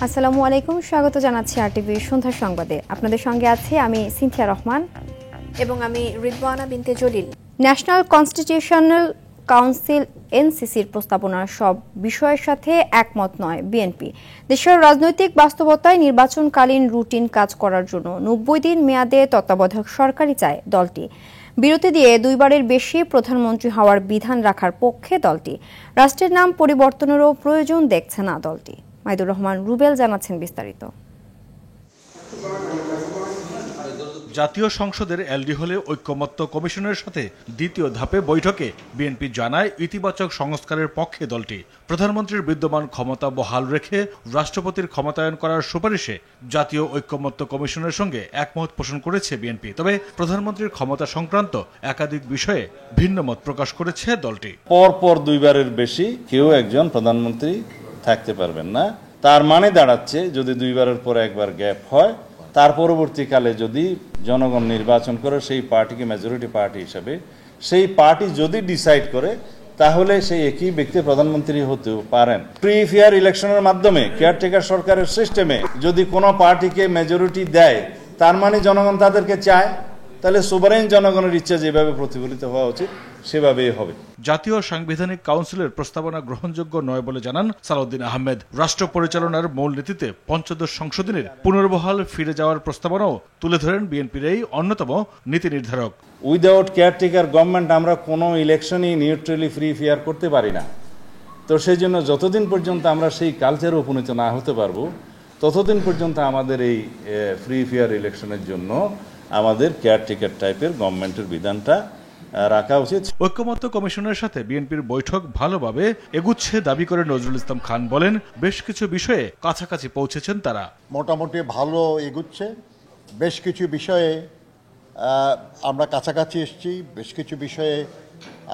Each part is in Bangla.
আসসালামু আলাইকুম, স্বাগত জানাচ্ছি আরটিভি সন্ধ্যার সংবাদে। আপনাদের সঙ্গে আছি আমি সিনথিয়া রহমান এবং আমি রিদওয়ানা বিনতে জলিল। ন্যাশনাল কনস্টিটিউশনাল কাউন্সিল এনসিসির প্রস্তাবনার সব বিষয়ের সাথে একমত নয় বিএনপি। দেশের রাজনৈতিক বাস্তবতায় নির্বাচনকালীন রুটিন কাজ করার জন্য 90 দিন মেয়াদে তত্ত্বাবধায়ক সরকারই চায় দলটি। বিরতি দিয়ে দুইবারের বেশি প্রধানমন্ত্রী হওয়ার বিধান রাখার পক্ষে দলটি। রাষ্ট্রের নাম পরিবর্তনেরও প্রয়োজন দেখছে না দলটি। মাইদুর রহমান রুবেল জানাচ্ছেন বিস্তারিত। জাতীয় সংসদের এলডি হলে ঐক্যমত্য কমিশনের সাথে দ্বিতীয় ধাপে বৈঠকে বিএনপি জানায় ইতিবাচক সংস্কারের পক্ষে দলটি। প্রধানমন্ত্রীর বিদ্যমান ক্ষমতা বহাল রেখে রাষ্ট্রপতির ক্ষমতায়ন করার সুপারিশে জাতীয় ঐক্যমত্য কমিশনের সঙ্গে একমত পোষণ করেছে বিএনপি। তবে প্রধানমন্ত্রীর ক্ষমতা সংক্রান্ত একাধিক বিষয়ে ভিন্ন মত প্রকাশ করেছে দলটি। পরপর দুইবারের বেশি কেউ একজন প্রধানমন্ত্রী থাকতে পারবেন না। তার মানে দাঁড়াচ্ছে যদি দুইবারের পর একবার গ্যাপ হয়, তার পরবর্তীকালে যদি জনগণ নির্বাচন করে সেই পার্টিকে মেজরিটি পার্টি হিসেবে, সেই পার্টি যদি ডিসাইড করে তাহলে সেই একই ব্যক্তি প্রধানমন্ত্রী হতেও পারেন। ফ্রি ফেয়ার ইলেকশনের মাধ্যমে কেয়ারটেকার সরকারের সিস্টেমে যদি কোনো পার্টিকে মেজরিটি দেয়, তার মানে জনগণ তাদেরকে চায়, তাহলে সোভারেন জনগণের ইচ্ছা যেভাবে প্রতিফলিত হওয়া উচিত সেভাবেই হবে। জাতীয় সাংবিধানিক কাউন্সিলের প্রস্তাবনা গ্রহণযোগ্য নয় বলে জানান সালাউদ্দিন আহমেদ। রাষ্ট্র পরিচালনার মূল নীতিতে পঞ্চদশ সংশোধনের পুনর্বহাল ফিরে যাওয়ার প্রস্তাবনাও তুলে ধরেন বিএনপির এই অন্যতম নীতি নির্ধারক। উইদাউট কেয়ারটেকার গভর্নমেন্ট আমরা কোনো ইলেকশনই নিউট্রালি ফ্রি ফেয়ার করতে পারি না। তো সেই জন্য যতদিন পর্যন্ত আমরা সেই কালচারে উপনীত না হতে পারবো, ততদিন পর্যন্ত আমাদের এই ফ্রি ফেয়ার ইলেকশনের জন্য আমাদের কেয়ারটেকার টাইপের গভর্নমেন্টের বিধানটা রাখা উচিত। ঐক্যমত্য কমিশনের সাথে বিএনপির বৈঠক ভালোভাবে এগুচ্ছে দাবি করে নজরুল ইসলাম খান বলেন, বেশ কিছু বিষয়ে কাছাকাছি পৌঁছেছেন তারা। মোটামুটি ভালো এগুচ্ছে, বেশ কিছু বিষয়ে আমরা কাছাকাছি এসেছি, বেশ কিছু বিষয়ে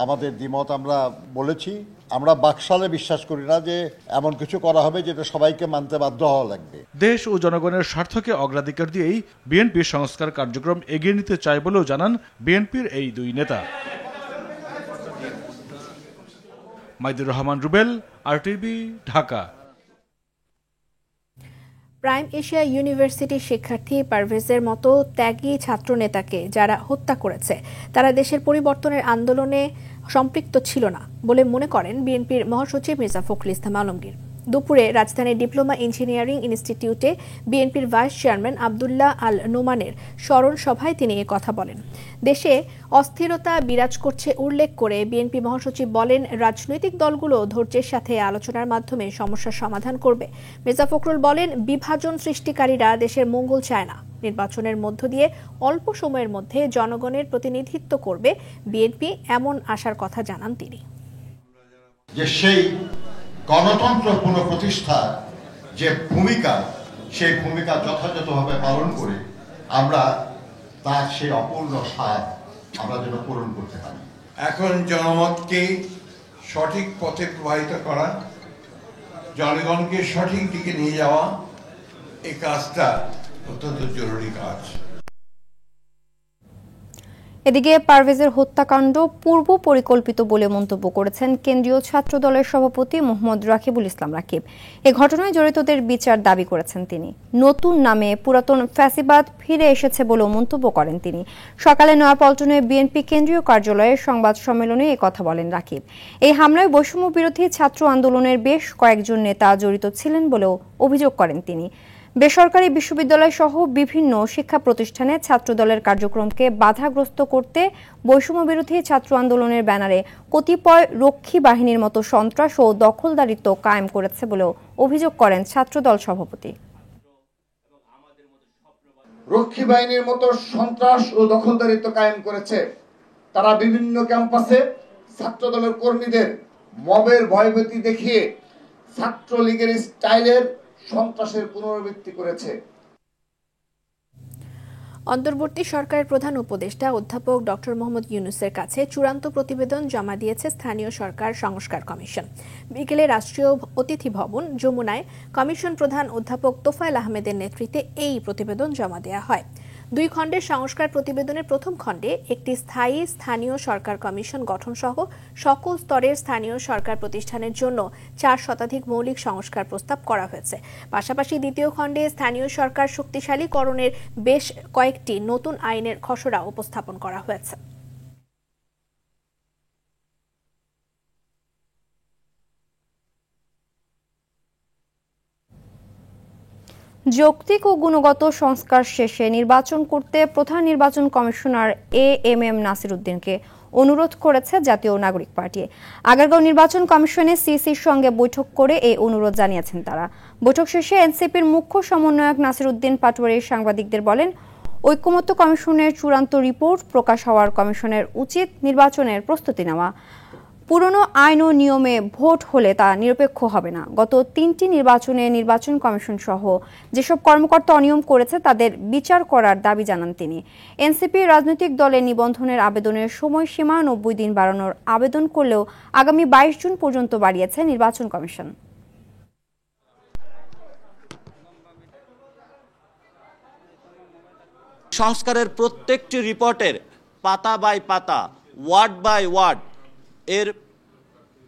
আমাদের দ্বিমত আমরা বলেছি। আমরা বাকশালে বিশ্বাস করি না যে এমন কিছু করা হবে যেটা সবাইকে মানতে বাধ্য হওয়া লাগবে। দেশ ও জনগণের স্বার্থকে অগ্রাধিকার দিয়েই বিএনপির সংস্কার কার্যক্রম এগিয়ে নিতে চায় বলেও জানান বিএনপির এই দুই নেতা। Maidur Rahman Rubel, RTV, Dhaka. Prime Asia ইউনিভার্সিটির শিক্ষার্থী পারভেজের মতো ত্যাগী ছাত্রনেতাকে যারা হত্যা করেছে তারা দেশের পরিবর্তনের আন্দোলনে সম্পৃক্ত ছিল না বলে মনে করেন বিএনপির মহাসচিব মির্জা ফখরুল ইসলাম আলমগীর। দুপুরে রাজধানীর ডিপ্লোমা ইঞ্জিনিয়ারিং ইনস্টিটিউটে বিএনপির ভাইস চেয়ারম্যান আব্দুল্লাহ আল নোমানের স্মরণ সভায় তিনি এ কথা বলেন। দেশে অস্থিরতা বিরাজ করছে উল্লেখ করে বিএনপি মহাসচিব বলেন, রাজনৈতিক দলগুলো ধৈর্যের সাথে আলোচনার মাধ্যমে সমস্যার সমাধান করবে। মির্জা ফখরুল বলেন, বিভাজন সৃষ্টিকারীরা দেশের মঙ্গল চায় না। নির্বাচনের মধ্য দিয়ে অল্প সময়ের মধ্যে জনগণের প্রতিনিধিত্ব করবে বিএনপি, এমন আশার কথা জানান তিনি। সেই গণতন্ত্র পুনঃপ্রতিষ্ঠার যে ভূমিকা, সেই ভূমিকা যথাযথভাবে পালন করে আমরা তার সেই অপূর্ণ স্বাদ আমরা যেন পূরণ করতে পারি। এখন জনমতকে সঠিক পথে প্রবাহিত করা, জনগণকে সঠিক দিকে নিয়ে যাওয়া, এই কাজটা অত্যন্ত জরুরি কাজ। এদিকে পারভেজের হত্যাকাণ্ড পূর্ব পরিকল্পিত বলে মন্তব্য করেছেন কেন্দ্রীয় ছাত্র দলের সভাপতি মোহাম্মদ রাকিবুল ইসলাম রাকিব। এ ঘটনায় জড়িতদের বিচার দাবি করেছেন তিনি। নতুন নামে পুরাতন ফ্যাসিবাদ ফিরে এসেছে বলেও মন্তব্য করেন তিনি। সকালে নয়াপল্টনে বিএনপি কেন্দ্রীয় কার্যালয়ে সংবাদ সম্মেলনে কথা বলেন রাকিব। এই হামলায় বৈষম্য বিরোধী ছাত্র আন্দোলনের বেশ কয়েকজন নেতা জড়িত ছিলেন বলেও অভিযোগ করেন তিনি। বেসরকারি বিশ্ববিদ্যালয় সহ বিভিন্ন শিক্ষা প্রতিষ্ঠানে ছাত্রদলের কার্যক্রমকে বাধাগ্রস্ত করতে বৈষম্য বিরোধী ছাত্র আন্দোলনের ব্যানারে কতিপয় রক্ষী বাহিনীর মতো সন্ত্রাস ও দখলদারিত্ব কায়েম করেছে বলেও অভিযোগ করেন ছাত্রদল সভাপতি। রক্ষী বাহিনীর মতো সন্ত্রাস ও দখলদারিত্ব কায়েম করেছে। তারা বিভিন্ন ক্যাম্পাসে ছাত্রদলের কর্মীদের মবের ভয়ভীতি দেখিয়ে ছাত্রলীগের স্টাইলের সন্ত্রাসের পুনরাবৃত্তি করেছে। অন্তর্বর্তী সরকারের প্রধান উপদেষ্টা অধ্যাপক ডক্টর মোহাম্মদ ইউনূসের কাছে চূড়ান্ত প্রতিবেদন জমা দিয়েছে স্থানীয় সরকার সংস্কার কমিশন। বিকেলে রাষ্ট্রীয় অতিথি ভবন যমুনায় কমিশন প্রধান অধ্যাপক তোফায়েল আহমেদের নেতৃত্বে এই প্রতিবেদন জমা দেওয়া হয়। দুই খণ্ডের সংস্কার প্রতিবেদনের প্রথম খণ্ডে একটি স্থায়ী স্থানীয় সরকার কমিশন গঠন সহ সকল স্তরের স্থানীয় সরকার প্রতিষ্ঠানের জন্য 4 মৌলিক সংস্কার প্রস্তাব করা হয়েছে। পাশাপাশি দ্বিতীয় খণ্ডে স্থানীয় সরকার শক্তিশালীকরণের বেশ কয়েকটি নতুন আইনের খসড়া উপস্থাপন করা হয়েছে। যৌক্তিক ও গুণগত সংস্কার শেষে নির্বাচন করতে প্রধান নির্বাচন কমিশনার এএমএম নাসির উদ্দিনকে অনুরোধ করেছে জাতীয় নাগরিক পার্টি। আগারগাঁও নির্বাচন কমিশনে সিসির সঙ্গে বৈঠক করে এই অনুরোধ জানিয়েছেন তারা। বৈঠক শেষে এনসিপির মুখ্য সমন্বয়ক নাসির উদ্দিন পাটোয়ারি সাংবাদিকদের বলেন, ঐকমত্য কমিশনের চূড়ান্ত রিপোর্ট প্রকাশ হওয়ার কমিশনের উচিত নির্বাচনের প্রস্তুতি নেওয়া। পুরনো আইন ও নিয়মে ভোট হলে তা নিরপেক্ষ হবে না। গত 3টি নির্বাচনে নির্বাচন কমিশন সহ যেসব কর্মকর্তা অনিয়ম করেছে তাদের বিচার করার দাবি জানান তিনি। এনসিপি রাজনৈতিক দলে নিবন্ধনের আবেদনের সময়সীমা 90 দিন বাড়ানোর আবেদন করলেও আগামী 22 জুন পর্যন্ত বাড়িয়েছে নির্বাচন কমিশন। সংস্কারের প্রত্যেকটি রিপোর্টের পাতা বাই পাতা, ওয়ার্ড বাই ওয়ার্ড এর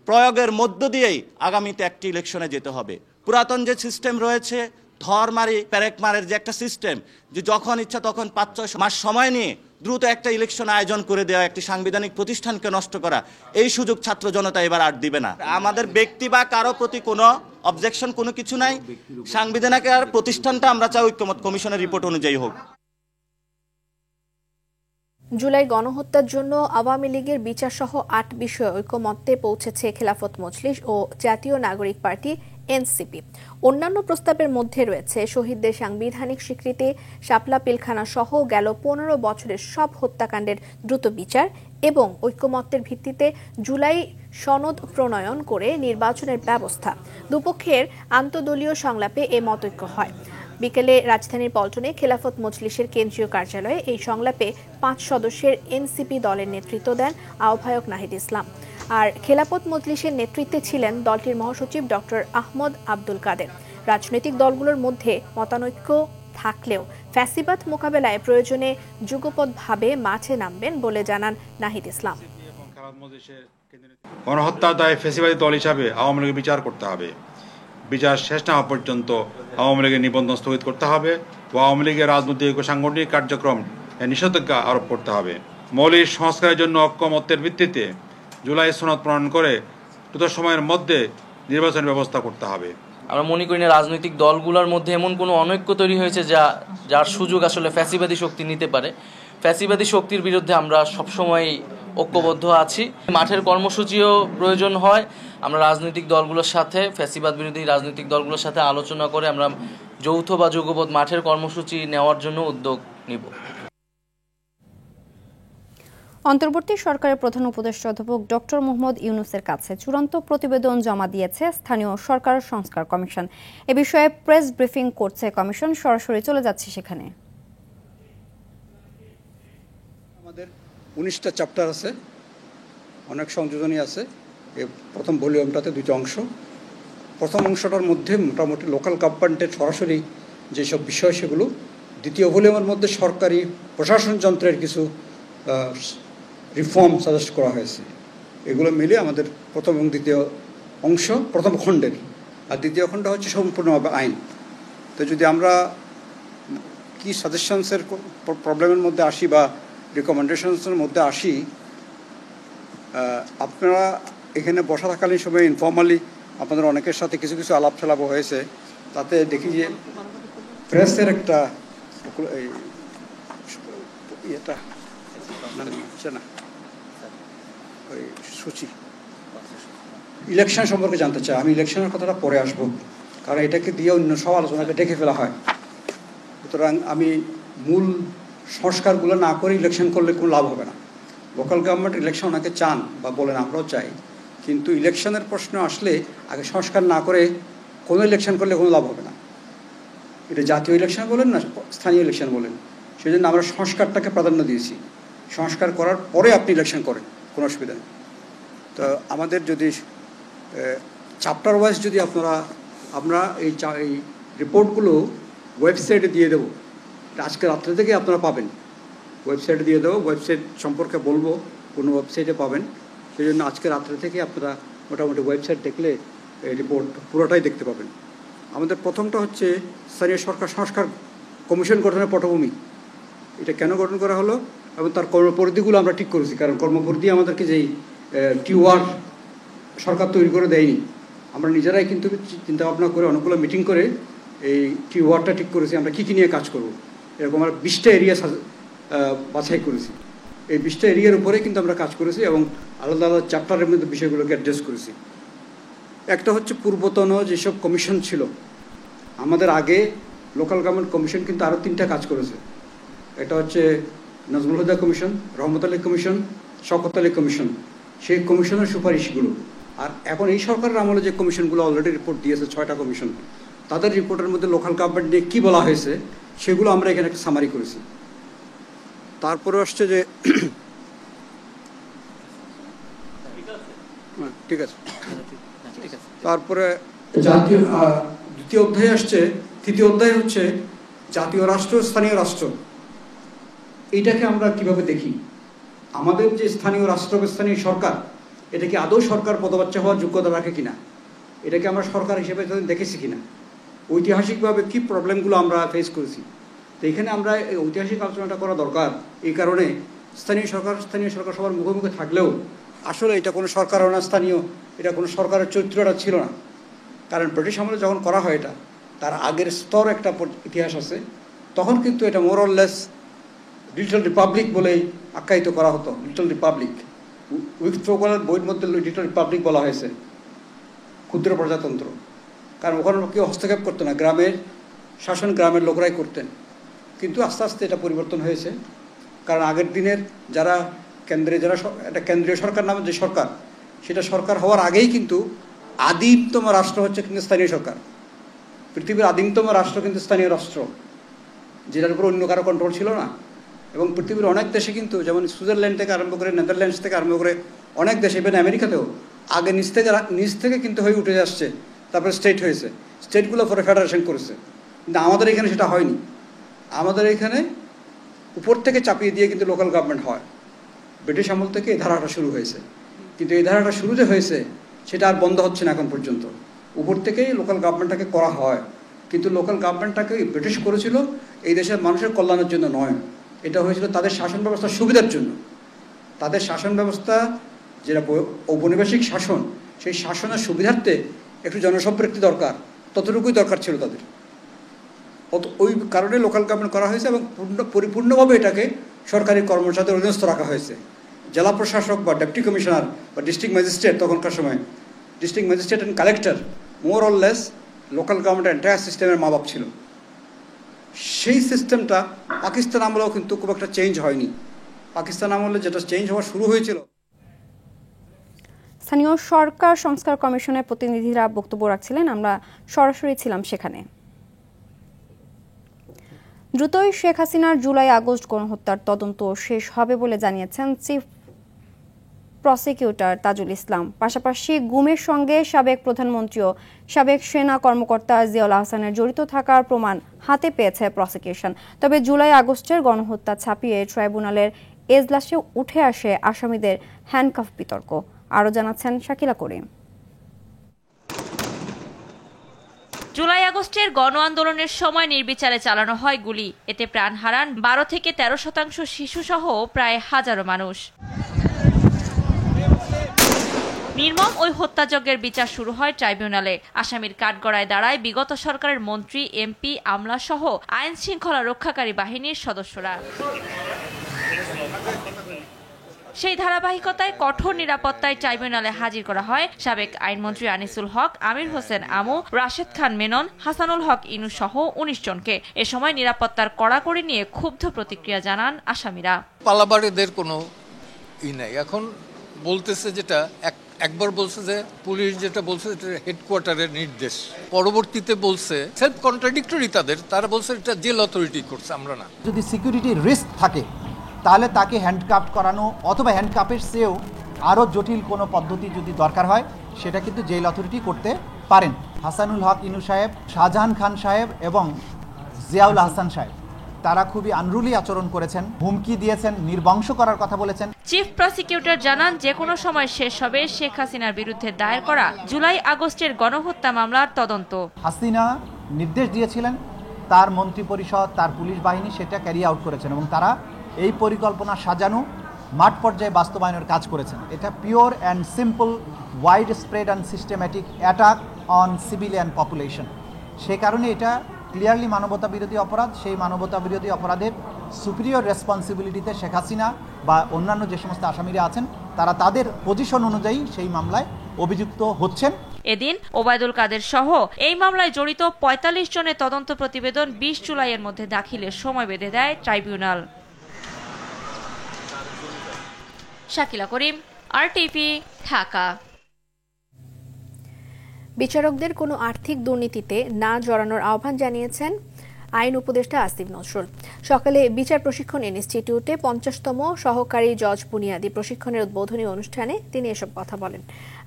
প্রয়োগের মধ্য দিয়েই আগামীতে একটি ইলেকশনে যেতে হবে। পুরাতন যে সিস্টেম রয়েছে, ধরমারি প্যারেকমারের যে একটা সিস্টেম, যে যখন ইচ্ছা তখন 5-6 মাস সময় নিয়ে দ্রুত একটা ইলেকশন আয়োজন করে দেওয়া, একটি সাংবিধানিক প্রতিষ্ঠানকে নষ্ট করা, এই সুযোগ ছাত্র জনতা এবার আর দিবে না। আমাদের ব্যক্তি বা কারো প্রতি কোনো অবজেকশন, কোনো কিছু নাই। সাংবিধানিক আর প্রতিষ্ঠানটা আমরা চাই ঐকমত্য কমিশনের রিপোর্ট অনুযায়ী হোক। জুলাই গণহত্যার জন্য আওয়ামী লীগের বিচার সহ 8 বিষয়ে ঐকমত্যে পৌঁছেছে খেলাফত মজলিস ও জাতীয় নাগরিক পার্টি এনসিপি। অন্যান্য প্রস্তাবের মধ্যে রয়েছে শহীদদের সাংবিধানিক স্বীকৃতি, শাপলা পিলখানা সহ গেল 15 বছরের সব হত্যাকাণ্ডের দ্রুত বিচার এবং ঐকমত্যের ভিত্তিতে জুলাই সনদ প্রণয়ন করে নির্বাচনের ব্যবস্থা। দুপক্ষের আন্তঃদলীয় সংলাপে এ মতৈক্য হয়। বিকেলে রাজধানীর পল্টনে খেলাফত মজলিসের কেন্দ্রীয় কার্যালয়ে এই সংলাপে 5 সদস্যের এনসিপি দলের নেতৃত্ব দেন আহ্বায়ক নাহিদ ইসলাম। আর খেলাফত মজলিসের নেতৃত্বে ছিলেন দলটির মহাসচিব ডক্টর আহমদ আব্দুল কাদের। রাজনৈতিক দলগুলোর মধ্যে মতানৈক্য থাকলেও ফ্যাসিবাদ মোকাবেলায় প্রয়োজনে যুগপৎভাবে মাঠে নামবেন বলে জানান নাহিদ ইসলাম। গণহত্যার দায়ে ফ্যাসিবাদী দল হিসাবে আওয়ামী লীগের বিচার করতে হবে। বিচার শেষ না হওয়া পর্যন্ত আওয়ামী লীগের নিবন্ধন স্থগিত করতে হবে ও আওয়ামী লীগের রাজনৈতিক ও সাংগঠনিক কার্যক্রম নিষেধাজ্ঞা আরোপ করতে হবে। মৌলিক সংস্কারের জন্য ঐকমত্যের ভিত্তিতে জুলাই সনদ প্রণয়ন করে দ্রুত সময়ের মধ্যে নির্বাচনের ব্যবস্থা করতে হবে। আমরা মনে করি না রাজনৈতিক দলগুলোর মধ্যে এমন কোনো অনৈক্য তৈরি হয়েছে যার সুযোগ আসলে ফ্যাসিবাদী শক্তি নিতে পারে। ফ্যাসিবাদী শক্তির বিরুদ্ধে আমরা সবসময় ঐক্যবদ্ধ আছি। মাঠের কর্মসূচিও প্রয়োজন হয়। আমরা রাজনৈতিক দলগুলোর সাথে, ফ্যাসিবাদ বিরোধী রাজনৈতিক দলগুলোর সাথে আলোচনা করে আমরা যৌথ বা যুগপৎ মাঠের কর্মসূচি নেওয়ার জন্য উদ্যোগ নিব। অন্তর্বর্তী সরকারের প্রধান উপদেষ্টা অধ্যাপক ডক্টর মোহাম্মদ ইউনূসের কাছে চূড়ান্ত প্রতিবেদন জমা দিয়েছে স্থানীয় সরকার সংস্কার কমিশন। এ বিষয়ে প্রেস ব্রিফিং করছে কমিশন। সরাসরি চলে যাচ্ছে সেখানে। আমাদের 19টা চ্যাপ্টার আছে, অনেক সংযোজনী আছে। এই প্রথম ভলিউমটাতে 2টা অংশ। প্রথম অংশটার মধ্যে মোটামুটি লোকাল গভর্নমেন্টের সরাসরি যেসব বিষয় সেগুলো, দ্বিতীয় ভলিউমের মধ্যে সরকারি প্রশাসন যন্ত্রের কিছু রিফর্ম সাজেস্ট করা হয়েছে। এগুলো মিলে আমাদের প্রথম এবং দ্বিতীয় অংশ প্রথম খণ্ডের, আর দ্বিতীয় খণ্ড হচ্ছে সম্পূর্ণভাবে আইন। তো যদি আমরা কি সাজেশনসের প্রবলেমের মধ্যে আসি বা রিকমেন্ডেশনসের মধ্যে আসি, আপনারা এখানে বসা থাকালীন সময় ইনফর্মালি আপনাদের অনেকের সাথে কিছু কিছু আলাপ ছালাপ হয়েছে। তাতে দেখি যে প্রেসের একটা ইয়েটা না ওই সূচি ইলেকশন সম্পর্কে জানতে চাই। আমি ইলেকশনের কথাটা পরে আসবো, কারণ এটাকে দিয়ে অন্য সব আলোচনাকে ডেকে ফেলা হয়। সুতরাং আমি মূল সংস্কারগুলো না করে ইলেকশন করলে কোনো লাভ হবে না। লোকাল গভর্নমেন্ট ইলেকশন অনেকে চান বা বলেন, আমরাও চাই, কিন্তু ইলেকশনের প্রশ্ন আসলে আগে সংস্কার না করে কোনো ইলেকশন করলে কোনো লাভ হবে না। এটা জাতীয় ইলেকশন বলেন না স্থানীয় ইলেকশন বলেন, সেই জন্য আমরা সংস্কারটাকে প্রাধান্য দিয়েছি। সংস্কার করার পরে আপনি ইলেকশন করেন, কোনো অসুবিধা নেই। তো আমাদের যদি চ্যাপ্টার ওয়াইজ যদি আমরা এই রিপোর্টগুলো ওয়েবসাইটে দিয়ে দেবো, আজকে রাত্রে থেকে আপনারা পাবেন, ওয়েবসাইটে দিয়ে দেবো, ওয়েবসাইট সম্পর্কে বলবো কোনো ওয়েবসাইটে পাবেন। সেই জন্য আজকে রাত্রে থেকে আপনারা মোটামুটি ওয়েবসাইট দেখলে এই রিপোর্ট পুরোটাই দেখতে পাবেন। আমাদের প্রথমটা হচ্ছে স্থানীয় সরকার সংস্কার কমিশন গঠনের পটভূমি। এটা কেন গঠন করা হলো এবং তার কর্মপরিধিগুলো আমরা ঠিক করেছি, কারণ কর্মপরিধি আমাদেরকে যেই টিওয়ার সরকার তৈরি করে দেয়নি, আমরা নিজেরাই কিন্তু চিন্তা ভাবনা করে অনেকগুলো মিটিং করে এই টিওয়ারটা ঠিক করেছি আমরা কী কী নিয়ে কাজ করব। এরকম আমরা 20টা এরিয়া বাছাই করেছি। এই 20টা এরিয়ার উপরে কিন্তু আমরা কাজ করেছি এবং আলাদা আলাদা চ্যাপ্টারের মধ্যে বিষয়গুলোকে অ্যাড্রেস করেছি। একটা হচ্ছে পূর্বতন যেসব কমিশন ছিল, আমাদের আগে লোকাল গভর্নমেন্ট কমিশন কিন্তু আরও 3টা কাজ করেছে। এটা হচ্ছে নজমুল হুদা commission, Rahmat Ali commission, Shawkat Ali commission, সেই কমিশনের সুপারিশগুলো। আর এখন এই সরকারের আমলে যে কমিশনগুলো অলরেডি রিপোর্ট দিয়েছে 6টা কমিশন, তাদের রিপোর্টের মধ্যে লোকাল গভর্নমেন্ট নিয়ে কী বলা হয়েছে সেগুলো আমরা এখানে একটা সামারি করেছি। তারপরে আসছে যে ঠিক আছে, তারপরে জাতীয় দ্বিতীয় অধ্যায় আসছে, তৃতীয় অধ্যায় হচ্ছে জাতীয় রাষ্ট্র স্থানীয় রাষ্ট্র। এইটাকে আমরা কিভাবে দেখি, আমাদের যে স্থানীয় রাষ্ট্র বা স্থানীয় সরকার, এটা কি আদৌ সরকার পদবাচ্চা হওয়ার যোগ্যতা রাখে কিনা, এটাকে আমরা সরকার হিসেবে দেখেছি কিনা, ঐতিহাসিকভাবে কি প্রবলেমগুলো আমরা ফেস করেছি। তো এখানে আমরা এই ঐতিহাসিক আলোচনাটা করা দরকার। এই কারণে স্থানীয় সরকার সবার মুখে মুখে থাকলেও আসলে এটা কোনো সরকার না, স্থানীয় এটা কোনো সরকারের চরিত্রটা ছিল না। কারণ ব্রিটিশ আমলে যখন করা হয় এটা, তার আগের স্তর একটা ইতিহাস আছে, তখন কিন্তু এটা more or less little Republic বলেই আখ্যায়িত করা হতো। লিটল রিপাবলিক, উইথড্রোয়ালের বইয়ের মধ্যে লিটল রিপাবলিক বলা হয়েছে, ক্ষুদ্র প্রজাতন্ত্র। কারণ ওখানে কেউ হস্তক্ষেপ করতো না, গ্রামের শাসন গ্রামের লোকরাই করতেন। কিন্তু আস্তে আস্তে এটা পরিবর্তন হয়েছে, কারণ আগের দিনের যারা একটা কেন্দ্রীয় সরকার নামে যে সরকার, সেটা সরকার হওয়ার আগেই কিন্তু আদিমতম রাষ্ট্র হচ্ছে কিন্তু স্থানীয় সরকার। পৃথিবীর আদিমতম রাষ্ট্র কিন্তু স্থানীয় রাষ্ট্র, যেটার উপর অন্য কারো কন্ট্রোল ছিল না। এবং পৃথিবীর অনেক দেশে কিন্তু, যেমন সুইজারল্যান্ড থেকে আরম্ভ করে, নেদারল্যান্ডস থেকে আরম্ভ করে অনেক দেশে, ইভেন আমেরিকাতেও আগে নিচ থেকে কিন্তু হয়ে উঠে আসছে, তারপরে স্টেট হয়েছে, স্টেটগুলো পরে ফেডারেশন করেছে। কিন্তু আমাদের এখানে সেটা হয়নি। আমাদের এখানে উপর থেকে চাপিয়ে দিয়ে কিন্তু লোকাল গভর্নমেন্ট হয়। ব্রিটিশ আমল থেকে এই ধারাটা শুরু হয়েছে, কিন্তু এই ধারাটা শুরু যে হয়েছে সেটা আর বন্ধ হচ্ছে না এখন পর্যন্ত। উপর থেকেই লোকাল গভর্নমেন্টটাকে করা হয়, কিন্তু লোকাল গভর্নমেন্টটাকে ব্রিটিশ করেছিল এই দেশের মানুষের কল্যাণের জন্য নয়, এটা হয়েছিল তাদের শাসন ব্যবস্থার সুবিধার জন্য। তাদের শাসন ব্যবস্থা যেটা ঔপনিবেশিক শাসন, সেই শাসনের সুবিধার্থে একটু জনসম্পৃক্তি দরকার, ততটুকুই দরকার ছিল তাদের। ওই কারণে লোকাল গভর্নমেন্ট করা হয়েছে এবং পরিপূর্ণভাবে এটাকে সরকারি কর্মচারীদের অধীনস্থ রাখা হয়েছে। জেলা প্রশাসক বা ডেপুটি কমিশনার বা ডিস্ট্রিক্ট ম্যাজিস্ট্রেট, তখনকার সময় district magistrate and collector more or less local government entire সিস্টেমের মা বাপ ছিল। সেই সিস্টেমটা পাকিস্তান আমলেও কিন্তু খুব একটা চেঞ্জ হয়নি। পাকিস্তান আমলে যেটা চেঞ্জ হওয়া শুরু হয়েছিল। স্থানীয় সরকার সংস্কার কমিশনের প্রতিনিধিরা বক্তব্য রাখছিলেন, আমরা সরাসরি ছিলাম সেখানে। দ্রুতই শেখ হাসিনার জুলাই আগস্ট গণহত্যার তদন্ত শেষ হবে বলে জানিয়েছেন চিফ প্রসিকিউটর তাজুল ইসলাম। পাশাপাশি গুমের সঙ্গে সাবেক প্রধানমন্ত্রী ও সাবেক সেনা কর্মকর্তা জিয়াউল আহসানের জড়িত থাকার প্রমাণ হাতে পেয়েছে প্রসিকিউশন। তবে জুলাই আগস্টের গণহত্যা ছাপিয়ে ট্রাইব্যুনালের এজলাসে উঠে আসে আসামিদের হ্যান্ডকাফ বিতর্ক। আরও জানাচ্ছেন শাকিলা করিম। জুলাই আগস্টের গণ আন্দোলনের সময় নির্বিচারে চালানো হয় গুলি, এতে প্রাণ হারান 12 থেকে 13% শিশুসহ প্রায় হাজারো মানুষ। নির্মম ওই হত্যাযজ্ঞের বিচার শুরু হয় ট্রাইব্যুনালে। আসামির কাঠগড়ায় দাঁড়ায় বিগত সরকারের মন্ত্রী, এমপি, আমলা সহ আইন শৃঙ্খলা রক্ষাকারী বাহিনীর সদস্যরা। সেই ধারাবাহিকতায় কঠোর নিরাপত্তায় ট্রাইব্যুনালে হাজির করা হয় সাবেক আইনমন্ত্রী আনিসুল হক, আমির হোসেন আমু, রাশেদ খান মেনন, হাসানুল হক ইনু সহ 19 জনকে। এ সময় নিরাপত্তার কড়াকড়ি নিয়ে ক্ষুব্ধ প্রতিক্রিয়া জানান আসামিরা। পালাবাড়িদের কোনো নাই, এখন বলতেছে যেটা একবার বলছে যে পুলিশ যেটা বলছে হেডকোয়ার্টারের নির্দেশ, পরবর্তীতে বলছে সেলফ কন্ট্রাডিক্টরি তারা বলছে এটা জেল অথরিটি করছে, আমরা না। যদি সিকিউরিটি রিস্ক থাকে তাহলে তাকে হ্যান্ডকাপ করানো অথবা হ্যান্ডকাপের চেয়েও আরও জটিল কোনো পদ্ধতি যদি দরকার হয় সেটা কিন্তু জেল অথরিটি করতে পারেন। হাসানুল হক ইনু সাহেব, শাহজাহান খান সাহেব এবং জিয়াউল আহসান সাহেব তারা খুবই আনরুলি আচরণ করেছেন, হুমকি দিয়েছেন, নির্বংশ করার কথা বলেছেন। চিফ প্রসিকিউটর জানান, যে কোনো সময় শেষ হবে শেখ হাসিনার বিরুদ্ধে দায়ের করা জুলাই আগস্টের গণহত্যা মামলার তদন্ত। হাসিনা নির্দেশ দিয়েছিলেন, তার মন্ত্রিপরিষদ, তার পুলিশ বাহিনী সেটা ক্যারি আউট করেছেন এবং তারা এই পরিকল্পনা সাজানো মাঠ পর্যায়ে বাস্তবায়নের কাজ করেছেন। এটা pure and simple wide spread and systematic attack on civilian population. সে কারণে এটা ক্লিয়ারলি মানবতা বিরোধী অপরাধ। সেই মানবতা বিরোধী অপরাধের সুপিরিয়র রেসপন্সিবিলিটিতে শেখ হাসিনা বা অন্যান্য যে সমস্ত আসামিরা আছেন তারা তাদের পজিশন অনুযায়ী সেই মামলায় অভিযুক্ত হচ্ছেন। এদিন ওবায়দুল কাদের সহ এই মামলায় জড়িত ৪৫ জনের তদন্ত প্রতিবেদন ২০ জুলাইয়ের মধ্যে দাখিলের সময় বেঁধে দেয় ট্রাইব্যুনাল। শাকিলা করিম, আরটিভি, ঢাকা। বিচারকদের কোনো আর্থিক দুর্নীতিতে না জড়ানোর আহ্বান জানিয়েছেন আইন উপদেষ্টা আসিফ নজরুল। সকালে বিচার প্রশিক্ষণ ইনস্টিটিউটে ৫০তম সহকারী জজ বুনিয়াদী প্রশিক্ষণের উদ্বোধনী অনুষ্ঠানে তিনি এসব কথা বলেন।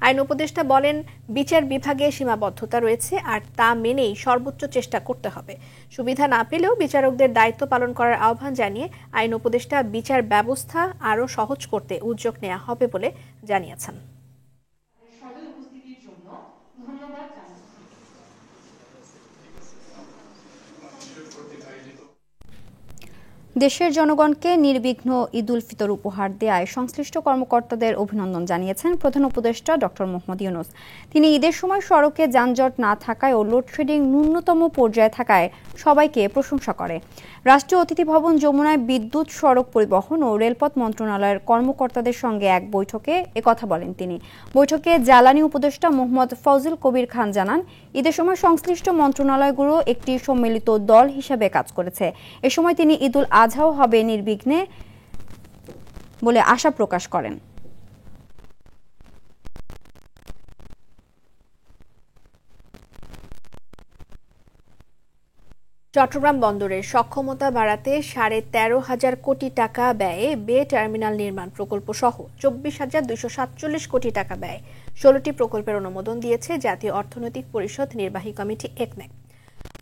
আইন উপদেষ্টা বলেন, বিচার বিভাগে সীমাবদ্ধতা রয়েছে আর তা মেনেই সর্বোচ্চ চেষ্টা করতে হবে। সুবিধা না পেলেও বিচারকদের দায়িত্ব পালন করার আহ্বান জানিয়ে আইন উপদেষ্টা বিচার ব্যবস্থা আরও সহজ করতে উদ্যোগ নেওয়া হবে বলে জানিয়েছেন। দেশের জনগণকে নির্বিঘ্ন ঈদুল ফিতর উপহার দেয়ায় সংশ্লিষ্ট কর্মকর্তাদের অভিনন্দন জানিয়েছেন প্রধান উপদেষ্টা ডক্টর মোহাম্মদ ইউনূস। তিনি ঈদের সময় সড়কে যানজট না থাকায় ও লোডশেডিং ন্যূনতম পর্যায়ে থাকায় সবাইকে প্রশংসা করে। রাষ্ট্রীয় অতিথি ভবন যমুনায় বিদ্যুৎ, সড়ক পরিবহন ও রেলপথ মন্ত্রণালয়ের কর্মকর্তাদের সঙ্গে এক বৈঠকে একথা বলেন তিনি। বৈঠকে জ্বালানি উপদেষ্টা মোহাম্মদ ফজল কবির খান জানান, ঈদের সময় সংশ্লিষ্ট মন্ত্রণালয়গুলো একটি সম্মিলিত দল হিসেবে কাজ করেছে। এ সময় তিনি ঈদুল আজহাও হবে নির্বিঘ্নে বলে আশা প্রকাশ করেন। চট্টগ্রাম বন্দরের সক্ষমতা বাড়াতে ১৩,৫০০ কোটি টাকা ব্যয়ে বে টার্মিনাল নির্মাণ প্রকল্প সহ ২৪,২৪৭ কোটি টাকা ব্যয়ে ১৬টি প্রকল্পের অনুমোদন দিয়েছে জাতীয় অর্থনৈতিক পরিষদ নির্বাহী কমিটি একনেক।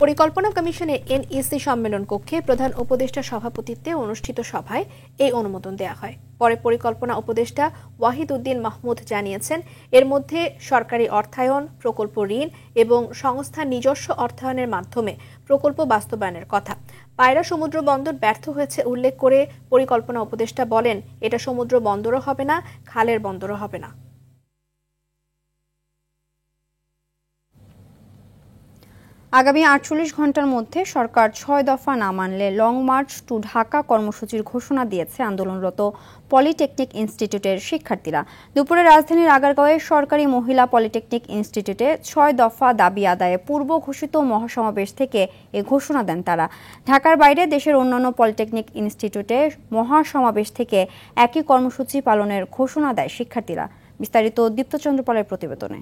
পরিকল্পনা কমিশনের এনইসি সম্মেলন কক্ষে প্রধান উপদেষ্টার সভাপতিত্বে অনুষ্ঠিত সভায় এই অনুমোদন দেওয়া হয়। পরে পরিকল্পনা উপদেষ্টা ওয়াহিদ উদ্দিন মাহমুদ জানিয়েছেন, এর মধ্যে সরকারি অর্থায়ন, প্রকল্প ঋণ এবং সংস্থার নিজস্ব অর্থায়নের মাধ্যমে প্রকল্প বাস্তবায়নের কথা। পায়রা সমুদ্র বন্দর ব্যর্থ হয়েছে উল্লেখ করে পরিকল্পনা উপদেষ্টা বলেন, এটা সমুদ্র বন্দরও হবে না, খালের বন্দরও হবে না। আগামী ৪৮ ঘন্টার মধ্যে সরকার ৬ দফা না মানলে লং মার্চ টু ঢাকা কর্মসূচির ঘোষণা দিয়েছে আন্দোলনরত পলিটেকনিক ইনস্টিটিউটের শিক্ষার্থীরা। দুপুরে রাজধানীর আগারগাঁওয়ে সরকারি মহিলা পলিটেকনিক ইনস্টিটিউটে ৬ দফা দাবি আদায়ে পূর্ব ঘোষিত মহাসমাবেশ থেকে এ ঘোষণা দেন তারা। ঢাকার বাইরে দেশের অন্যান্য পলিটেকনিক ইনস্টিটিউটে মহাসমাবেশ থেকে একই কর্মসূচি পালনের ঘোষণা দেয় শিক্ষার্থীরা। বিস্তারিত দীপ্তচন্দ্র পালের প্রতিবেদনে।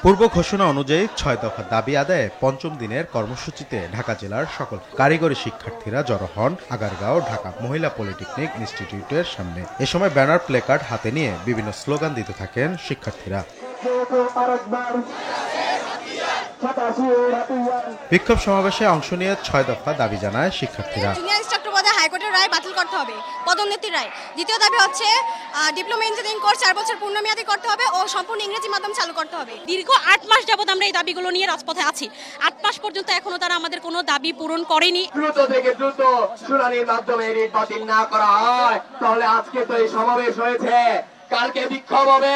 পূর্ব ঘোষণা অনুযায়ী ৬ দফা দাবি আদায়ে পঞ্চম দিনের কর্মসূচিতে ঢাকা জেলার সকল কারিগরি শিক্ষার্থীরা জড়ো হন আগারগাঁও ঢাকা মহিলা পলিটেকনিক ইনস্টিটিউটের সামনে। এ সময় ব্যানার, প্লেকার্ড হাতে নিয়ে বিভিন্ন স্লোগান দিতে থাকেন শিক্ষার্থীরা। বিক্ষোভ সমাবেশে অংশ নিয়ে ৬ দফা দাবি জানায় শিক্ষার্থীরা। হাইকোর্টের রায় বাতিল করতে হবে, পদোন্নতির রায়। দ্বিতীয় দাবি হচ্ছে ডিপ্লোমা ইঞ্জিনিয়ারিং কোর্স ৪ বছর পূর্ণমেয়াদী করতে হবে ও সম্পূর্ণ ইংরেজি মাধ্যম চালু করতে হবে। দীর্ঘ ৮ মাস যাবত আমরা এই দাবিগুলো নিয়ে রাজপথে আছি। ৮ মাস পর্যন্ত এখনো তারা আমাদের কোনো দাবি পূরণ করেনি। দ্রুত থেকে দ্রুত শুনানির মাধ্যমে রিট বাতিল না করা হয় তাহলে আজকে তো এই সমাবেশ হয়েছে, কালকে বিক্ষোভ হবে,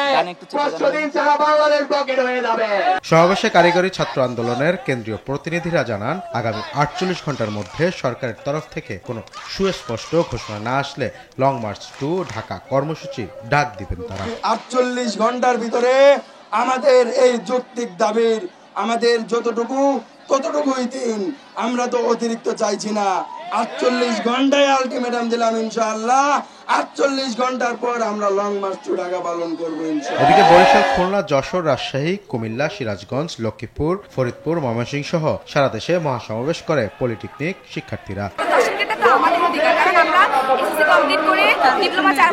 পরশুদিন সারা বাংলাদেশ ব্লকেড হয়ে যাবে। সমাবেশে কারিগরি ছাত্র আন্দোলনের কেন্দ্রীয় প্রতিনিধিরা জানান, আগামী ৪৮ ঘন্টার মধ্যে সরকারের তরফ থেকে কোনো সুস্পষ্ট ঘোষণা না আসলে লং মার্চ টু ঢাকা কর্মসূচি ডাক দিবেন তারা। ৪৮ ঘন্টার ভিতরে আমাদের এই যৌক্তিক দাবির আমাদের ততটুকুই দিন, আমরা তো অতিরিক্ত চাইছি না। ৪৮ ঘন্টায় আলটিমেটাম দিলাম, ইনশাআল্লাহ ৪৮ ঘন্টার পর আমরা লং মার্চ টু ঢাকা পালন করবো ইনশাআল্লাহ। এদিকে বরিশাল, খুলনা, যশোর, রাজশাহী, কুমিল্লা, সিরাজগঞ্জ, লক্ষ্মীপুর, ফরিদপুর, ময়মনসিংহ সহ সারা দেশে মহাসমাবেশ করে পলিটেকনিক শিক্ষার্থীরা। আমরা এসএসসি কমপ্লিট করে ডিপ্লোমা 4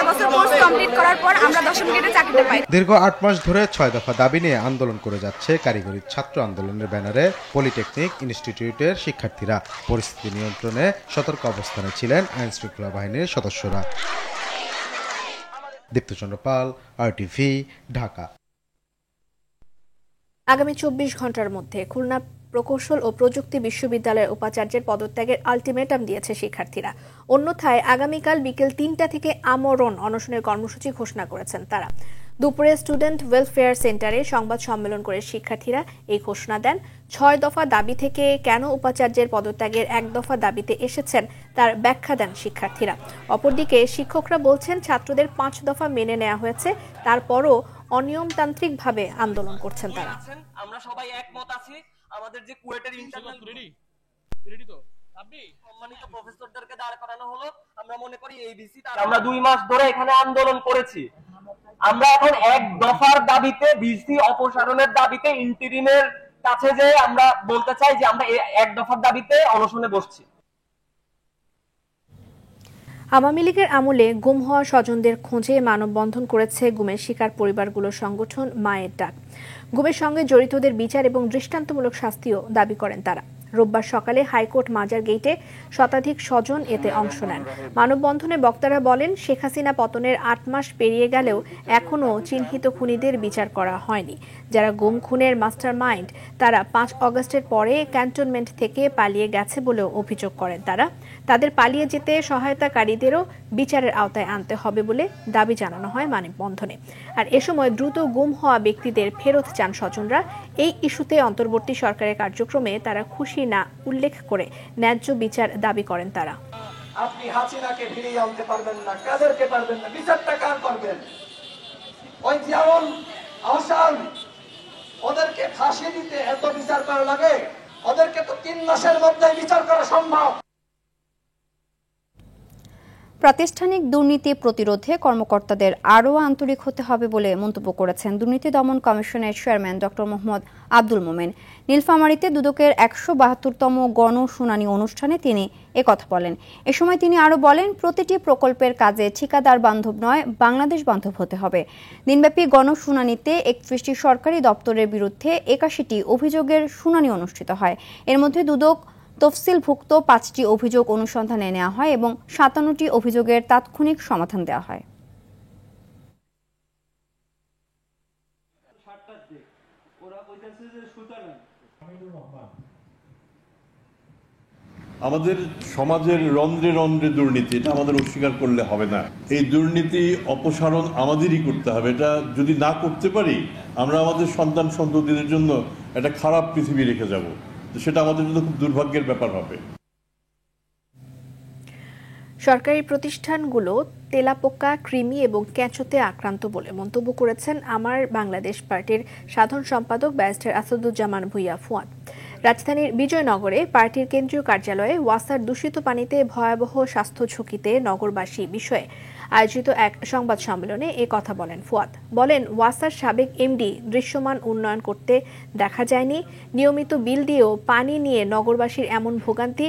বছর কোর্স কমপ্লিট করার পর আমরা 10ম গ্রেডে চাকরিতে পাই। দীর্ঘ 8 মাস ধরে 6 দফা দাবি নিয়ে আন্দোলন করে যাচ্ছে কারিগরি ছাত্র আন্দোলনের ব্যানারে পলিটেকনিক ইনস্টিটিউটের শিক্ষার্থীরা। পরিস্থিতি নিয়ন্ত্রণে সতর্ক অবস্থানে ছিলেন আইন শৃঙ্খলা বাহিনীর সদস্যরা। দীপ্তচন্দ্র পাল, RTV, ঢাকা। আগামী 24 ঘন্টার মধ্যে খুলনা প্রকৌশল ও প্রযুক্তি বিশ্ববিদ্যালয়ের উপাচার্যের পদত্যাগের আলটিমেটাম দিয়েছে শিক্ষার্থীরা। অন্যথায় আগামীকাল বিকেল 3টা থেকে আমরণ অনশনের কর্মসূচি ঘোষণা করেছেন তারা। দুপুরে স্টুডেন্ট ওয়েলফেয়ার সেন্টারে সংবাদ সম্মেলন করে শিক্ষার্থীরা এই ঘোষণা দেন। 6 দফা দাবি থেকে কেন উপাচার্যের পদত্যাগের 1 দফা দাবিতে এসেছেন তার ব্যাখ্যা দেন শিক্ষার্থীরা। অপরদিকে শিক্ষকরা বলছেন ছাত্রদের 5 দফা মেনে নেওয়া হয়েছে, তারপরও অনিয়মতান্ত্রিকভাবে আন্দোলন করছেন তারা। আমরা সবাই একমত আছি। আমাদের যে কুয়েটের ইন্টারনাল সম্মানিত প্রফেসরদেরকে দাঁড় করানো হলো, আমরা মনে করি এই ভিসি আমরা 2 মাস ধরে এখানে আন্দোলন করেছি। আমরা এখন 1 দফার দাবিতে ভিসি অপসারণের দাবিতে ইন্টারিমের কাছে যে আমরা বলতে চাই যে আমরা 1 দফার দাবিতে অনশনে বসছি। আওয়ামী লীগের আমলে গুম হওয়া স্বজনদের খোঁজে মানববন্ধন করেছে গুমের শিকার পরিবারগুলোর সংগঠন মায়ের ডাক। গুমের সঙ্গে জড়িতদের বিচার এবং দৃষ্টান্তমূলক শাস্তিও দাবি করেন তারা। রোববার সকালে হাইকোর্ট মাজার গেটে শতাধিক স্বজন এতে অংশ নেন। মানববন্ধনে বক্তারা বলেন, শেখ হাসিনা পতনের 8 মাস পেরিয়ে গেলেও এখনও চিহ্নিত খুনিদের বিচার করা হয়নি। যারা গুম খুনের মাস্টার মাইন্ড তারা 5 অগস্টের পরে ক্যান্টনমেন্ট থেকে পালিয়ে গেছে বলেও অভিযোগ করেন তারা। তাদের পালিয়ে যেতে সহায়তাকারীদেরও বিচারের আওতায় আনতে হবে বলে দাবি জানানো হয় মানববন্ধনে। আর এ সময় দ্রুত গুম হওয়া ব্যক্তিদের ফেরত চান স্বজনরা। এই ইস্যুতে অন্তর্বর্তী সরকারের কার্যক্রমে তারা খুশি না উল্লেখ করে ন্যায্য বিচার দাবি করেন তারা। আপনি হাসিনাকে ফিরিয়ে আনতে পারবেন না, কাদেরকে পারবেন না, বিচারটা কার করবেন? ওই যেমন আহসান, ওদেরকে ফাঁসি দিতে এত বিচার করা লাগে? ওদেরকে তো 3 মাসের মধ্যে বিচার করা সম্ভব। প্রাতিষ্ঠানিক দুর্নীতি প্রতিরোধে কর্মকর্তাদের আরও আন্তরিক হতে হবে বলে মন্তব্য করেছেন দুর্নীতি দমন কমিশনের চেয়ারম্যান ডক্টর মোহাম্মদ আব্দুল মোমেন। নীলফামারীতে দুদকের 172তম গণশুনানি অনুষ্ঠানে তিনি একথা বলেন। এ সময় তিনি আরও বলেন, প্রতিটি প্রকল্পের কাজে ঠিকাদার বান্ধব নয়, বাংলাদেশ বান্ধব হতে হবে। দিনব্যাপী গণশুনানিতে 31টি সরকারি দপ্তরের বিরুদ্ধে 81টি অভিযোগের শুনানি অনুষ্ঠিত হয়। এর মধ্যে দুদক তফসিলভুক্ত 5টি অভিযোগ অনুসন্ধানে নেওয়া হয় এবং 57টি অভিযোগের তাৎক্ষণিক সমাধান দেওয়া হয়। আমাদের সমাজের রন্ধ্রে রন্ধ্রে দুর্নীতি, এটা আমাদের অস্বীকার করলে হবে না। এই দুর্নীতি অপসারণ আমাদেরই করতে হবে। এটা যদি না করতে পারি, আমরা আমাদের সন্তান সন্ততিদের জন্য একটা খারাপ পৃথিবী রেখে যাব। সেটা আমাদের জন্য খুব দুর্ভাগ্যের ব্যাপার হবে। সরকারি প্রতিষ্ঠানগুলো তেলাপোকা, কৃমি এবং কেঁচোতে আক্রান্ত বলে মন্তব্য করেছেন আমার বাংলাদেশ পার্টির সাধারণ সম্পাদক ব্যারিস্টার আসাদুজ্জামান ভূঁইয়া ফুয়াদ। রাজধানীর বিজয়নগরে পার্টির কেন্দ্রীয় কার্যালয়ে ওয়াসার দূষিত পানিতে ভয়াবহ স্বাস্থ্য ঝুঁকিতে নগরবাসী বিষয়ে আয়োজিত এক সংবাদ সম্মেলনে এ কথা বলেন ফুয়াদ। বলেন, ওয়াসার সাবেক এমডি দৃশ্যমান উন্নয়ন করতে দেখা যায়নি। নিয়মিত বিল দিয়েও পানি নিয়ে নগরবাসীর এমন ভোগান্তি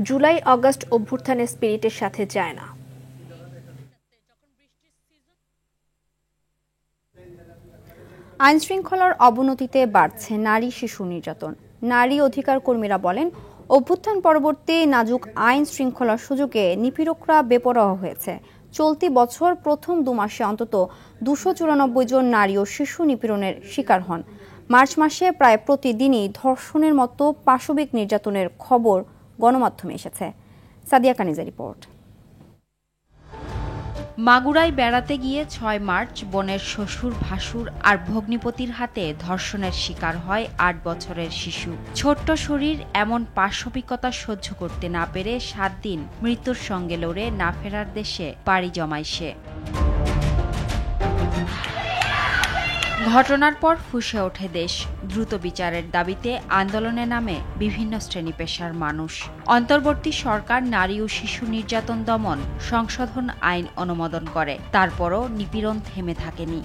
জুলাই আগস্ট অভ্যুত্থানের স্পিরিটের সাথে যায় না। আইন শৃঙ্খলার অবনতিতে বাড়ছে নারী শিশু নির্যাতন। নারী অধিকার কর্মীরা বলেন, অভ্যুত্থান পরবর্তী নাজুক আইন শৃঙ্খলার সুযোগে নিপীড়করা বেপরোয়া হয়েছে। চলতি বছর প্রথম 2 মাসে অন্তত 294 জন নারী ও শিশু নিপীড়নের শিকার হন। মার্চ মাসে প্রায় প্রতিদিনই ধর্ষণের মতো পাশবিক নির্যাতনের খবর গণমাধ্যমে এসেছে। সাদিয়া কানিজের রিপোর্ট। মাগুরায় বেড়াতে গিয়ে 6 মার্চ বোনের শ্বশুর, ভাসুর আর ভগ্নিপতির হাতে ধর্ষণের শিকার হয় 8 বছরের শিশু। ছোট্ট শরীর এমন পাশবিকতা সহ্য করতে না পেরে 7 দিন মৃত্যুর সঙ্গে লড়ে না ফেরার দেশে পাড়ি জমায় সে। ঘটনার পর ফুঁসে ওঠে দেশ। দ্রুত বিচারের দাবিতে আন্দোলনে নামে বিভিন্ন শ্রেণী পেশার মানুষ। অন্তর্বর্তী সরকার নারী ও শিশু নির্যাতন দমন সংশোধন আইন অনুমোদন করে, তারপরও নিপীড়ন থেমে থাকেনি।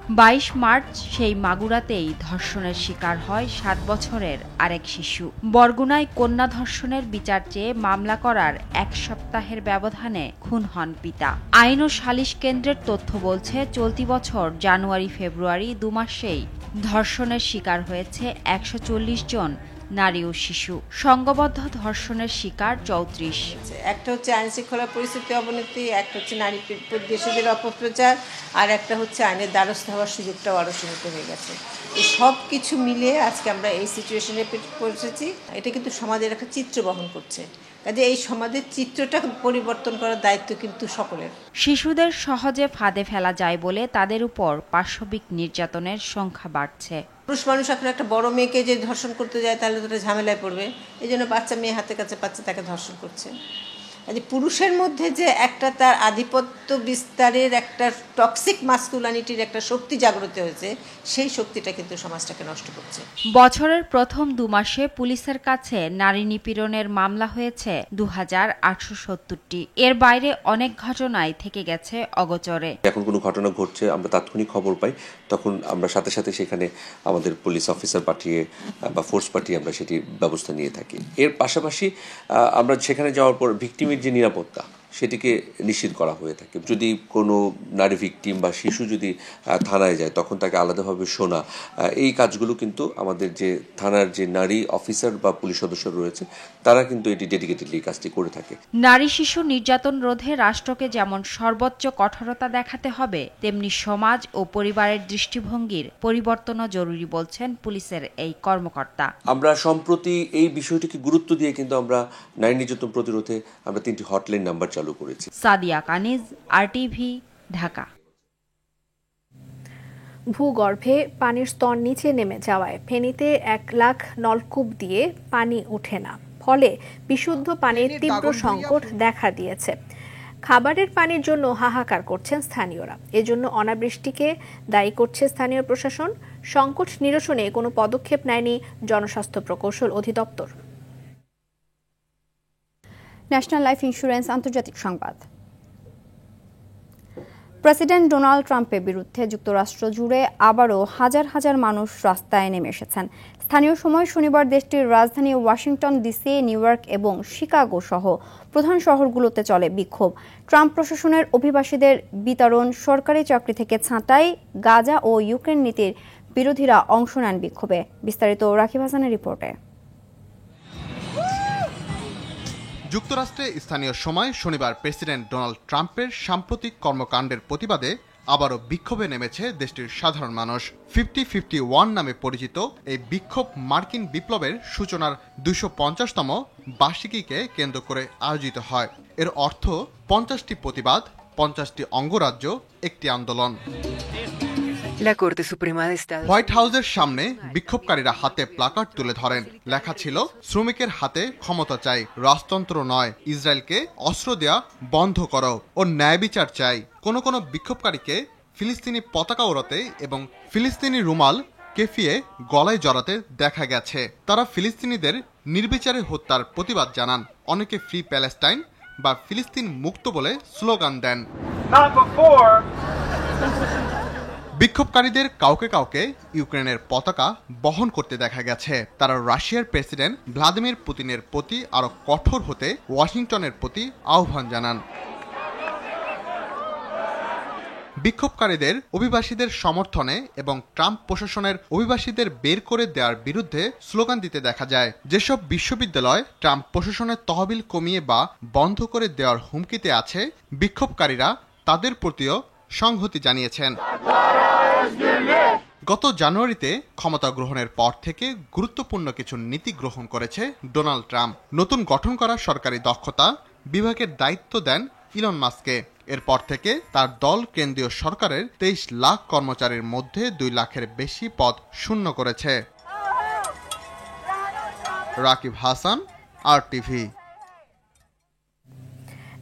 22 মার্চ সেই মাগুরাতেই ধর্ষণের শিকার হয় 7 বছরের আরেক শিশু। বরগুনায় কন্যা ধর্ষণের বিচার চেয়ে মামলা করার 1 সপ্তাহের ব্যবধানে খুন হন পিতা। আইন ও সালিশ কেন্দ্রের তথ্য বলছে চলতি বছর জানুয়ারি ফেব্রুয়ারি 2 মাসেই ধর্ষণের শিকার হয়েছে 140 জন নারী ও শিশু। সংঘবদ্ধ ধর্ষণের শিকার 34। একটা হচ্ছে আইন শৃঙ্খলা পরিস্থিতি অবনতি, একটা হচ্ছে নারী শিশুদের অপপ্রচার, আর একটা হচ্ছে আইনের দ্বারস্থ হওয়ার সুযোগটাও আরও সীমিত হয়ে গেছে। এই সব কিছু মিলিয়ে আজকে আমরা এই সিচুয়েশনে পৌঁছেছি। এটা কিন্তু সমাজের একটা চিত্র বহন করছে, কাজে এই সমাজের চিত্রটা পরিবর্তন করার দায়িত্ব কিন্তু সকলের। শিশুদের সহজে ফাঁদে ফেলা যায় বলে তাদের উপর পাশবিক নির্যাতনের সংখ্যা বাড়ছে। পুরুষ মানুষ এখন একটা বড় মেয়েকে যে ধর্ষণ করতে যায় তাহলে তো ঝামেলায় পড়বে, এই জন্য বাচ্চা মেয়ে হাতে কাছে পাচ্ছে তাকে ধর্ষণ করছে। পুরুষের মধ্যে যে একটা তার আধিপত্য বিস্তারের একটা টক্সিক মাস্কুলানিটির একটা শক্তি জাগ্রত হয়েছে, সেই শক্তিটা কিন্তু সমাজটাকে নষ্ট করছে। বছরের প্রথম 2 মাসে পুলিশের কাছে নারী নিপীড়নের মামলা হয়েছে 2870টি। এর বাইরে অনেক ঘটনায় থেকে গেছে অগোচরে। এখন কোনো ঘটনা ঘটছে, আমরা তাৎক্ষণিক খবর পাই, তখন আমরা সাথে সাথে সেখানে আমাদের পুলিশ অফিসার পাঠিয়ে বা ফোর্স পাঠিয়ে আমরা সেটির ব্যবস্থা নিয়ে থাকি। এর পাশাপাশি আমরা সেখানে যাওয়ার পর ভিকটিমের যে নিরাপত্তা সেটিকে নিশ্চিত করা হয়ে থাকে। যদি কোনো নারী ভিকটিম বা শিশু যদি থানায় যায় তখন তাকে আলাদাভাবে শোনা, এই কাজগুলো কিন্তু আমাদের যে থানার যে নারী অফিসার বা পুলিশ সদস্য রয়েছে তারা কিন্তু এটি ডেডিকেটেডলি কাজটি করে থাকে। নারী শিশু নির্যাতন রোধে রাষ্ট্রকে যেমন সর্বোচ্চ কঠোরতা দেখাতে হবে, তেমনি সমাজ ও পরিবারের দৃষ্টিভঙ্গির পরিবর্তনও জরুরি বলছেন পুলিশের এই কর্মকর্তা। আমরা সম্প্রতি এই বিষয়টিকে গুরুত্ব দিয়ে কিন্তু আমরা নারী নির্যাতন প্রতিরোধে আমরা 3টি হটলাইন নাম্বার চালু করেছি। সাদিয়া কানিজ, আরটিভি, ঢাকা। ভূগর্ভে পানির স্তর নিচে নেমে যাওয়ায় ফেনীতে 1 লাখ নলকূপ দিয়ে পানি ওঠে না, ফলে বিশুদ্ধ পানির তীব্র সংকট দেখা দিয়েছে। খাবারের পানির জন্য হাহাকার করছেন স্থানীয়রা। এজন্য অনাবৃষ্টিকে দায়ী করছে স্থানীয় প্রশাসন। সংকট নিরসনে কোনো পদক্ষেপ নেয়নি জনস্বাস্থ্য প্রকৌশল অধিদপ্তর। ন্যাশনাল লাইফ ইন্স্যুরেন্স আন্তর্জাতিক সংবাদ। প্রেসিডেন্ট ডোনাল্ড ট্রাম্পের বিরুদ্ধে যুক্তরাষ্ট্র জুড়ে আবারও হাজার হাজার মানুষ রাস্তায় নেমে এসেছেন। স্থানীয় সময় শনিবার দেশটির রাজধানী ওয়াশিংটন ডিসি, নিউ ইয়র্ক এবং শিকাগো সহ প্রধান শহরগুলোতে চলে বিক্ষোভ। ট্রাম্প প্রশাসনের অভিবাসীদের বিতরণ, সরকারি চাকরি থেকে ছাঁটাই, গাজা ও ইউক্রেন নীতির বিরোধীরা অংশ নেন বিক্ষোভে। বিস্তারিত রাকিব হাসানের রিপোর্টে। যুক্তরাষ্ট্রে স্থানীয় সময় শনিবার প্রেসিডেন্ট ডোনাল্ড ট্রাম্পের সাম্প্রতিক কর্মকাণ্ডের প্রতিবাদে আবারও বিক্ষোভে নেমেছে দেশটির সাধারণ মানুষ। 50-51 নামে পরিচিত এই বিক্ষোভ মার্কিন বিপ্লবের সূচনার 250তম বার্ষিকীকে কেন্দ্র করে আয়োজিত হয়। এর অর্থ 50টি প্রতিবাদ, 50টি অঙ্গরাজ্য, একটি আন্দোলন। হোয়াইট হাউসের সামনে বিক্ষোভকারীরা হাতে প্লাকার্ড তুলে ধরেন। লেখা ছিল, শ্রমিকের হাতে ক্ষমতা চাই, রাজতন্ত্র নয়, ইসরায়েলকে অস্ত্র দেয়া বন্ধ করো ও ন্যায় বিচার চাই। কোন কোন বিক্ষোভকারীকে ফিলিস্তিনি পতাকা ওড়াতে এবং ফিলিস্তিনি রুমাল কেফিয়ে গলায় জড়াতে দেখা গেছে। তারা ফিলিস্তিনিদের নির্বিচারে হত্যার প্রতিবাদ জানান। অনেকে ফ্রি প্যালেস্টাইন বা ফিলিস্তিন মুক্ত বলে স্লোগান দেন। বিক্ষোভকারীদের কাউকে কাউকে ইউক্রেনের পতাকা বহন করতে দেখা গেছে। তারা রাশিয়ার প্রেসিডেন্ট ভ্লাদিমির পুতিনের প্রতি আরো কঠোর হতে ওয়াশিংটনের প্রতি আহ্বান জানান। বিক্ষোভকারীদের অভিবাসীদের সমর্থনে এবং ট্রাম্প প্রশাসনের অভিবাসীদের বের করে দেওয়ার বিরুদ্ধে স্লোগান দিতে দেখা যায়। যেসব বিশ্ববিদ্যালয় ট্রাম্প প্রশাসনের তহবিল কমিয়ে বা বন্ধ করে দেওয়ার হুমকিতে আছে, বিক্ষোভকারীরা তাদের প্রতিও সংহতি জানিয়েছেন। গত জানুয়ারিতে ক্ষমতা গ্রহণের পর থেকে গুরুত্বপূর্ণ কিছু নীতি গ্রহণ করেছে ডোনাল্ড ট্রাম্প। নতুন গঠন করা সরকারি দক্ষতা বিভাগের দায়িত্ব দেন ইলন মাস্ককে। এরপর থেকে তার দল কেন্দ্রীয় সরকারের 23 লাখ কর্মচারীর মধ্যে 2 লাখের বেশি পদ শূন্য করেছে। রাকিব হাসান, RTV।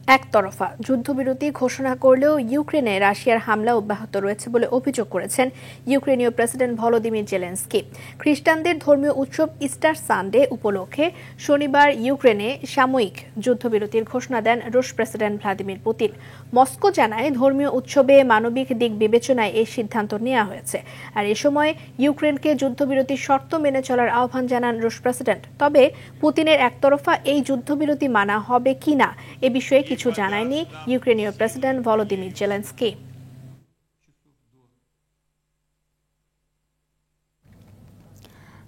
একতরফা যুদ্ধবিরতি ঘোষণা করলেও ইউক্রেনে রাশিয়ার হামলা অব্যাহত রয়েছে বলে অভিযোগ করেছেন ইউক্রেনীয় প্রেসিডেন্ট ভলোদিমির জেলেনস্কি। খ্রিস্টানদের ধর্মীয় উৎসব ইস্টার সানডে উপলক্ষে শনিবার ইউক্রেনে সাময়িক যুদ্ধবিরতির ঘোষণা দেন রুশ প্রেসিডেন্ট ভ্লাদিমির পুতিন। মস্কো জানায় ধর্মীয় উৎসবে মানবিক দিক বিবেচনায় এই সিদ্ধান্ত নেওয়া হয়েছে। আর এ সময় ইউক্রেনকে যুদ্ধবিরতির শর্ত মেনে চলার আহ্বান জানান রুশ প্রেসিডেন্ট। তবে পুতিনের একতরফা এই যুদ্ধবিরতি মানা হবে কিনা এ বিষয়ে কিছু জানায়নি ইউক্রেনীয় প্রেসিডেন্ট ভলোদিমির জেলেনস্কি।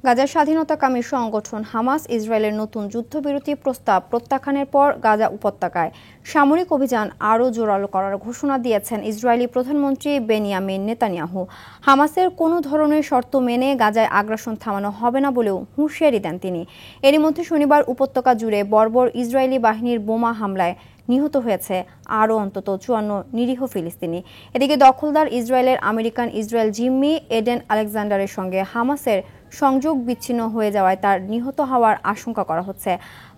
গাজার স্বাধীনতাকামী সংগঠন হামাস ইসরায়েলের নতুন যুদ্ধবিরতি প্রস্তাব প্রত্যাখ্যানের পর গাজা উপত্যকায় সামরিক অভিযান আরও জোরালো করার ঘোষণা দিয়েছেন ইসরায়েলি প্রধানমন্ত্রী বেনিয়ামিন নেতানিয়াহু। হামাসের কোনো ধরনের শর্ত মেনে গাজায় আগ্রাসন থামানো হবে না বলেও হুঁশিয়ারি দেন তিনি। এরই মধ্যে শনিবার উপত্যকা জুড়ে বর্বর ইসরায়েলি বাহিনীর বোমা হামলায় নিহত হয়েছে আরও অন্তত 54 নিরীহ ফিলিস্তিনি। এদিকে দখলদার ইসরায়েলের আমেরিকান ইসরায়েল জিম্মি এডেন আলেকজান্ডারের সঙ্গে হামাসের সংযোগ বিচ্ছিন্ন হয়ে যাওয়ায় তার নিহত হওয়ার আশঙ্কা করা হচ্ছে।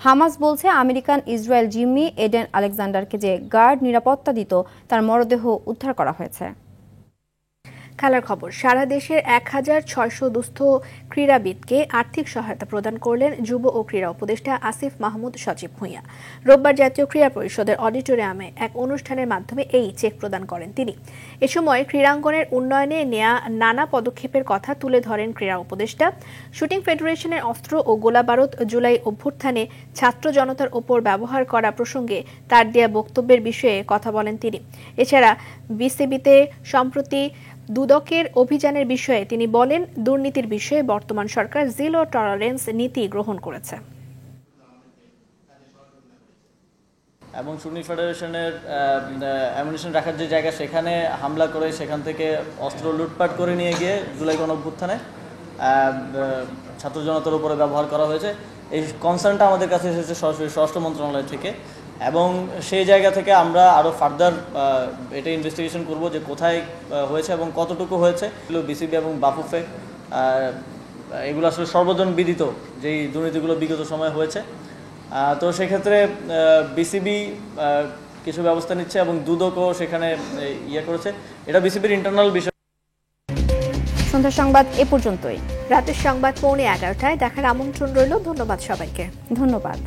হামাস বলছে আমেরিকান ইসরায়েল জিম্মি এডেন আলেকজান্ডারকে যে গার্ড নিরাপত্তা দিত তার মরদেহ উদ্ধার করা হয়েছে। খেলার খবর। সারা দেশের 1600 দুস্থ ক্রীড়াবিদকে আর্থিক সহায়তা প্রদান করলেন যুব ও ক্রীড়া উপদেষ্টা আসিফ মাহমুদ সজীব ভূঁইয়া। রোববার জাতীয় ক্রীড়া পরিষদের অডিটোরিয়ামে এক অনুষ্ঠানের মাধ্যমে এই চেক প্রদান করেন তিনি। এ সময় ক্রীড়াঙ্গনের উন্নয়নে নেয়া নানা পদক্ষেপের কথা তুলে ধরেন ক্রীড়া উপদেষ্টা। শুটিং ফেডারেশনের অস্ত্র ও গোলাবারুদ জুলাই অভ্যুত্থানে ছাত্র জনতার ওপর ব্যবহার করা প্রসঙ্গে তার দেয়া বক্তব্যের বিষয়ে কথা বলেন তিনি। এছাড়া বিসিবিতে সম্প্রতি দুদকের অভিযানের বিষয়ে তিনি বলেন, দুর্নীতির বিষয়ে বর্তমান সরকার জিরো টলারেন্স নীতি গ্রহণ করেছে। এবং শুটিং ফেডারেশনের অ্যামুনিশন রাখার যে জায়গা সেখানে হামলা করে সেখান থেকে অস্ত্র লুটপাট করে নিয়ে গিয়ে জুলাই গণঅভ্যুত্থানে ছাত্র জনতার উপরে ব্যবহার করা হয়েছে। এই কনসার্নটা আমাদের কাছে এসেছে সরাসরি স্বরাষ্ট্র মন্ত্রণালয় থেকে এবং সেই জায়গা থেকে আমরা আরও ফার্দার এটা ইনভেস্টিগেশন করব যে কোথায় হয়েছে এবং কতটুকু হয়েছে। বিসিবি এবং বাফুফে এগুলো আসলে সর্বজন বিদিত যেই দুর্নীতিগুলো বিগত সময়ে হয়েছে। তো সেক্ষেত্রে বিসিবি কিছু ব্যবস্থা নিচ্ছে এবং দুদকও সেখানে ইয়ে করেছে। এটা বিসিবির ইন্টারনাল বিষয়। সন্ধ্যার সংবাদ এ পর্যন্তই। রাতের সংবাদ 11:15টায় দেখার আমন্ত্রণ রইল। ধন্যবাদ সবাইকে। ধন্যবাদ।